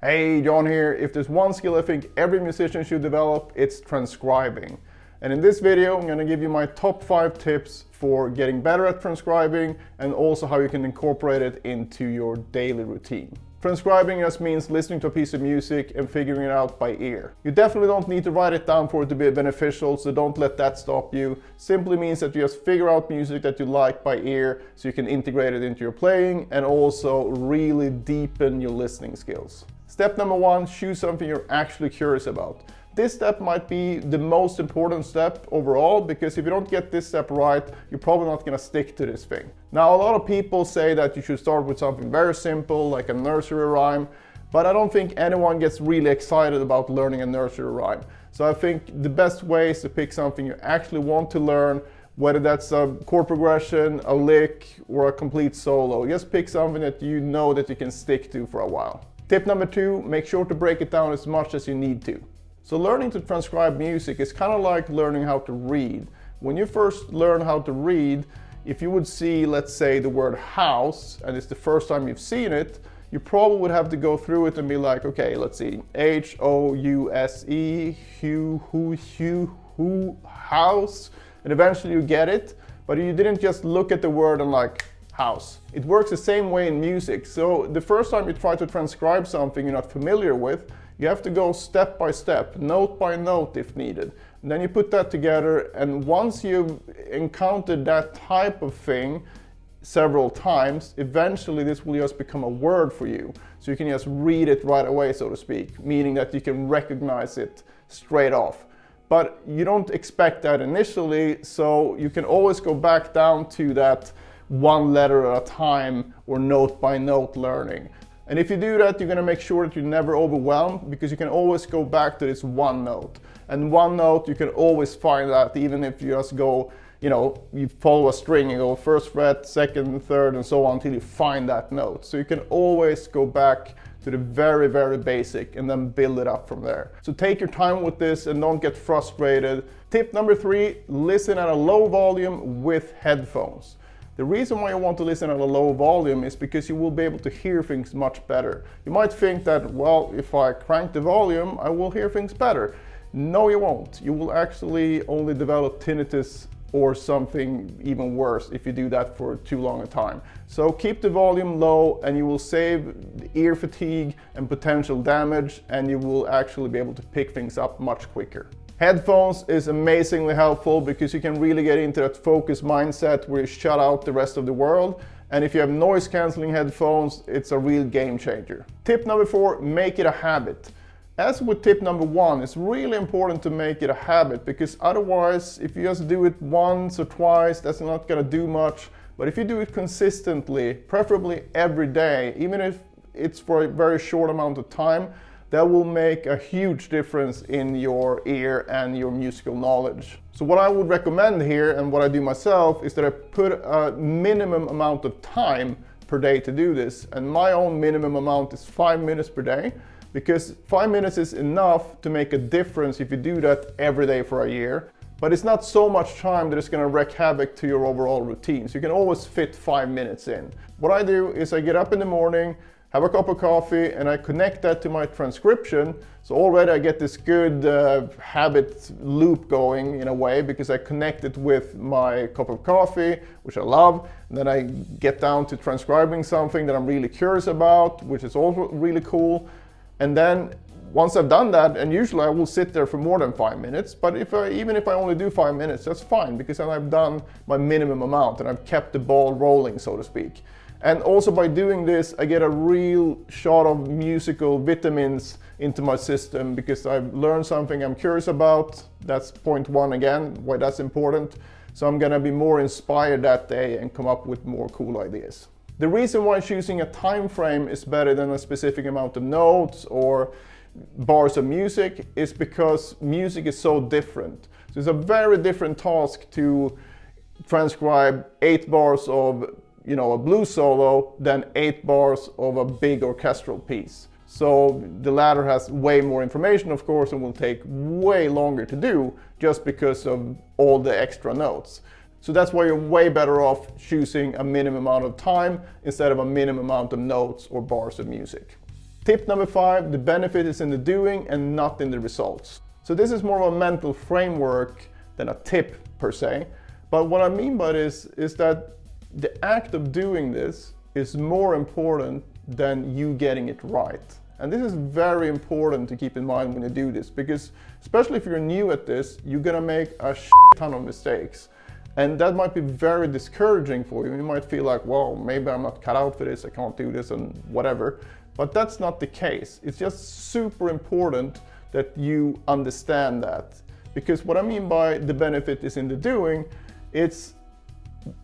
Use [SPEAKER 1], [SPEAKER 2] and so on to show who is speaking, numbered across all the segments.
[SPEAKER 1] Hey, John here. If there's one skill I think every musician should develop, it's transcribing. And in this video, I'm going to give you my top 5 tips for getting better at transcribing and also how you can incorporate it into your daily routine. Transcribing just means listening to a piece of music and figuring it out by ear. You definitely don't need to write it down for it to be beneficial, so don't let that stop you. Simply means that you just figure out music that you like by ear so you can integrate it into your playing and also really deepen your listening skills. Step number 1, choose something you're actually curious about. This step might be the most important step overall, because if you don't get this step right, you're probably not going to stick to this thing. Now, a lot of people say that you should start with something very simple, like a nursery rhyme, but I don't think anyone gets really excited about learning a nursery rhyme. So I think the best way is to pick something you actually want to learn, whether that's a chord progression, a lick, or a complete solo. Just pick something that you know that you can stick to for a while. Tip number 2, make sure to break it down as much as you need to. So learning to transcribe music is kind of like learning how to read. When you first learn how to read, if you would see, let's say, the word house, and it's the first time you've seen it, you probably would have to go through it and be like, okay, let's see, H-O-U-S-E, who, house, and eventually you get it, but you didn't just look at the word and like, house. It works the same way in music. So the first time you try to transcribe something you're not familiar with, you have to go step by step, note by note if needed. And then you put that together, and once you've encountered that type of thing several times, eventually this will just become a word for you. So you can just read it right away, so to speak, meaning that you can recognize it straight off. But you don't expect that initially, so you can always go back down to that one letter at a time or note by note learning. And if you do that, you're going to make sure that you're never overwhelmed, because you can always go back to this one note. And one note, you can always find that, even if you just go, you follow a string and go first fret, second, third, and so on until you find that note. So you can always go back to the very, very basic and then build it up from there. So take your time with this and don't get frustrated. Tip number 3, listen at a low volume with headphones. The reason why you want to listen at a low volume is because you will be able to hear things much better. You might think that, well, if I crank the volume, I will hear things better. No, you won't. You will actually only develop tinnitus or something even worse if you do that for too long a time. So keep the volume low and you will save ear fatigue and potential damage, and you will actually be able to pick things up much quicker. Headphones is amazingly helpful because you can really get into that focused mindset where you shut out the rest of the world. And if you have noise cancelling headphones, it's a real game changer. Tip number 4, make it a habit. As with tip number 1, it's really important to make it a habit, because otherwise, if you just do it once or twice, that's not going to do much. But if you do it consistently, preferably every day, even if it's for a very short amount of time, that will make a huge difference in your ear and your musical knowledge. So what I would recommend here, and what I do myself, is that I put a minimum amount of time per day to do this. And my own minimum amount is 5 minutes per day, because 5 minutes is enough to make a difference if you do that every day for a year. But it's not so much time that it's going to wreak havoc to your overall routine. So you can always fit 5 minutes in. What I do is I get up in the morning, have a cup of coffee, and I connect that to my transcription. So already I get this good habit loop going in a way, because I connect it with my cup of coffee, which I love. And then I get down to transcribing something that I'm really curious about, which is also really cool. And then once I've done that, and usually I will sit there for more than 5 minutes, but even if I only do 5 minutes, that's fine, because then I've done my minimum amount and I've kept the ball rolling, so to speak. And also by doing this, I get a real shot of musical vitamins into my system, because I've learned something I'm curious about. That's point 1 again, why that's important. So I'm gonna be more inspired that day and come up with more cool ideas. The reason why choosing a time frame is better than a specific amount of notes or bars of music is because music is so different. So it's a very different task to transcribe 8 bars of a blues solo than 8 bars of a big orchestral piece. So the latter has way more information, of course, and will take way longer to do just because of all the extra notes. So that's why you're way better off choosing a minimum amount of time instead of a minimum amount of notes or bars of music. Tip number 5, the benefit is in the doing and not in the results. So this is more of a mental framework than a tip per se. But what I mean by this is that the act of doing this is more important than you getting it right. And this is very important to keep in mind when you do this, because especially if you're new at this, you're gonna make a ton of mistakes. And that might be very discouraging for you. You might feel like, well, maybe I'm not cut out for this, I can't do this and whatever. But that's not the case. It's just super important that you understand that. Because what I mean by the benefit is in the doing, it's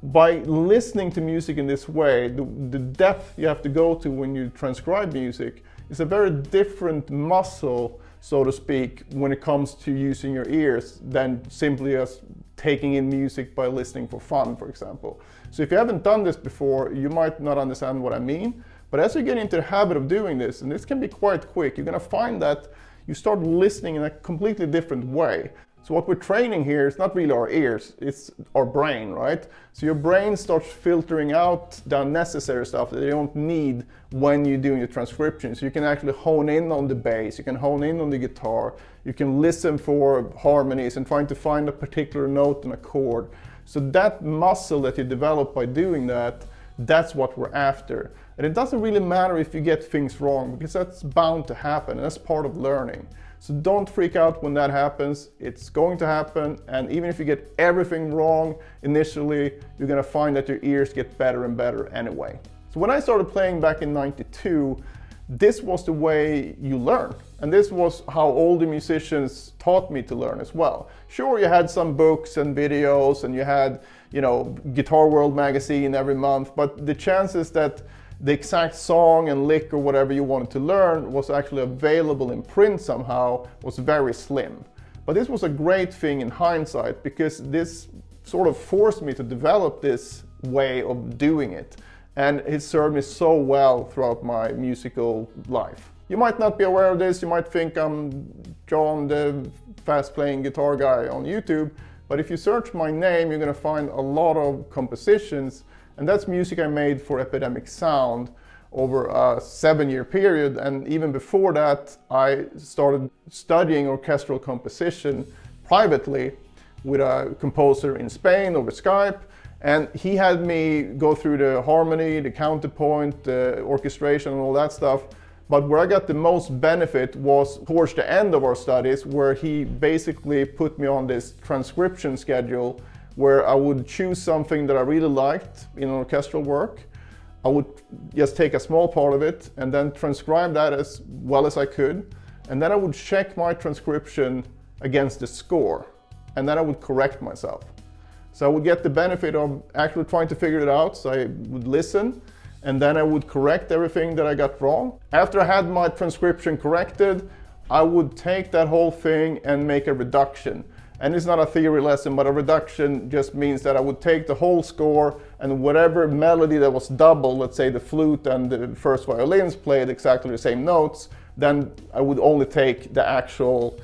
[SPEAKER 1] by listening to music in this way, the depth you have to go to when you transcribe music is a very different muscle, so to speak, when it comes to using your ears than simply as taking in music by listening for fun, for example. So if you haven't done this before, you might not understand what I mean. But as you get into the habit of doing this, and this can be quite quick, you're gonna find that you start listening in a completely different way. So what we're training here is not really our ears, it's our brain, right? So your brain starts filtering out the unnecessary stuff that you don't need when you're doing your transcription. So you can actually hone in on the bass, you can hone in on the guitar, you can listen for harmonies and trying to find a particular note and a chord. So that muscle that you develop by doing that, that's what we're after. And it doesn't really matter if you get things wrong, because that's bound to happen, and that's part of learning. So don't freak out when that happens. It's going to happen, and even if you get everything wrong initially, you're gonna find that your ears get better and better anyway. So when I started playing back in '92, this was the way you learn. And this was how older musicians taught me to learn as well. Sure, you had some books and videos, and you had, Guitar World magazine every month, but the chances that the exact song and lick or whatever you wanted to learn was actually available in print somehow was very slim. But this was a great thing in hindsight, because this sort of forced me to develop this way of doing it. And it served me so well throughout my musical life. You might not be aware of this, you might think I'm John, the fast playing guitar guy on YouTube, but if you search my name, you're gonna find a lot of compositions. And that's music I made for Epidemic Sound over a 7-year period. And even before that, I started studying orchestral composition privately with a composer in Spain over Skype. And he had me go through the harmony, the counterpoint, the orchestration and all that stuff. But where I got the most benefit was towards the end of our studies, where he basically put me on this transcription schedule where I would choose something that I really liked in orchestral work. I would just take a small part of it and then transcribe that as well as I could. And then I would check my transcription against the score. And then I would correct myself. So I would get the benefit of actually trying to figure it out. So I would listen, and then I would correct everything that I got wrong. After I had my transcription corrected, I would take that whole thing and make a reduction. And it's not a theory lesson, but a reduction just means that I would take the whole score and whatever melody that was double, let's say the flute and the first violins played exactly the same notes, then I would only take the actual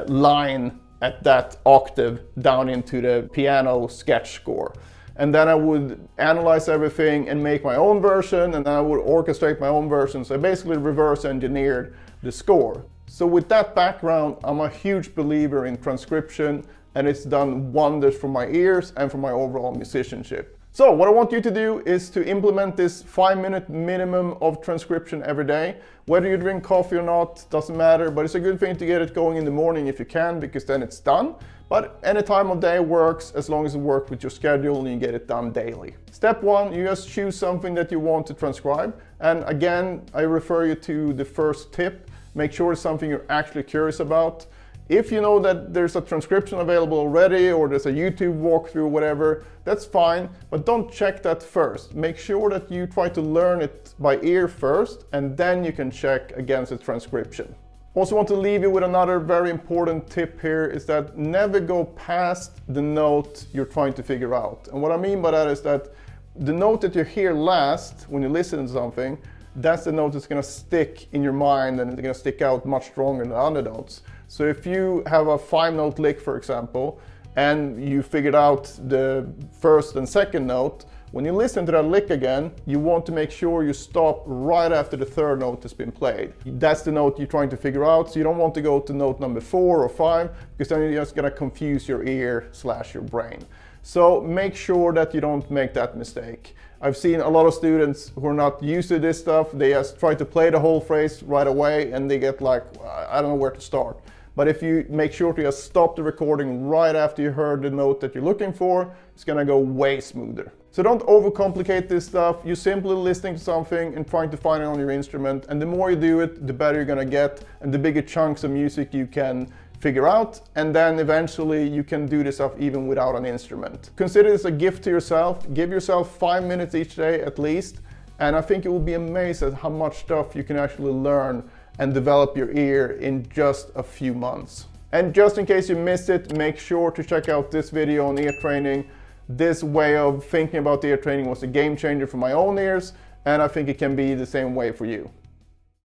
[SPEAKER 1] line at that octave down into the piano sketch score. And then I would analyze everything and make my own version, and then I would orchestrate my own version. So I basically reverse engineered the score. So with that background, I'm a huge believer in transcription, and it's done wonders for my ears and for my overall musicianship. So what I want you to do is to implement this 5-minute minimum of transcription every day. Whether you drink coffee or not, doesn't matter, but it's a good thing to get it going in the morning if you can, because then it's done. But any time of day works, as long as it works with your schedule and you get it done daily. Step 1, you just choose something that you want to transcribe. And again, I refer you to the first tip. Make sure it's something you're actually curious about. If you know that there's a transcription available already, or there's a YouTube walkthrough or whatever, that's fine, but don't check that first. Make sure that you try to learn it by ear first, and then you can check against the transcription. Also want to leave you with another very important tip here, is that never go past the note you're trying to figure out. And what I mean by that is that the note that you hear last when you listen to something, that's the note that's going to stick in your mind, and it's going to stick out much stronger than other notes. So if you have a 5-note lick, for example, and you figured out the first and second note, When you listen to that lick again, you want to make sure you stop right after the third note has been played. That's the note you're trying to figure out, so you don't want to go to note number 4 or 5, because then you're just gonna confuse your ear / your brain. So make sure that you don't make that mistake. I've seen a lot of students who are not used to this stuff, they just try to play the whole phrase right away and they get like, I don't know where to start. But if you make sure to just stop the recording right after you heard the note that you're looking for, it's gonna go way smoother. So don't overcomplicate this stuff. You're simply listening to something and trying to find it on your instrument, and the more you do it, the better you're gonna get, and the bigger chunks of music you can figure out, and then eventually you can do this stuff even without an instrument. Consider this a gift to yourself. Give yourself 5 minutes each day at least, and I think you will be amazed at how much stuff you can actually learn and develop your ear in just a few months. And just in case you missed it, make sure to check out this video on ear training. This way of thinking about ear training was a game changer for my own ears, and I think it can be the same way for you.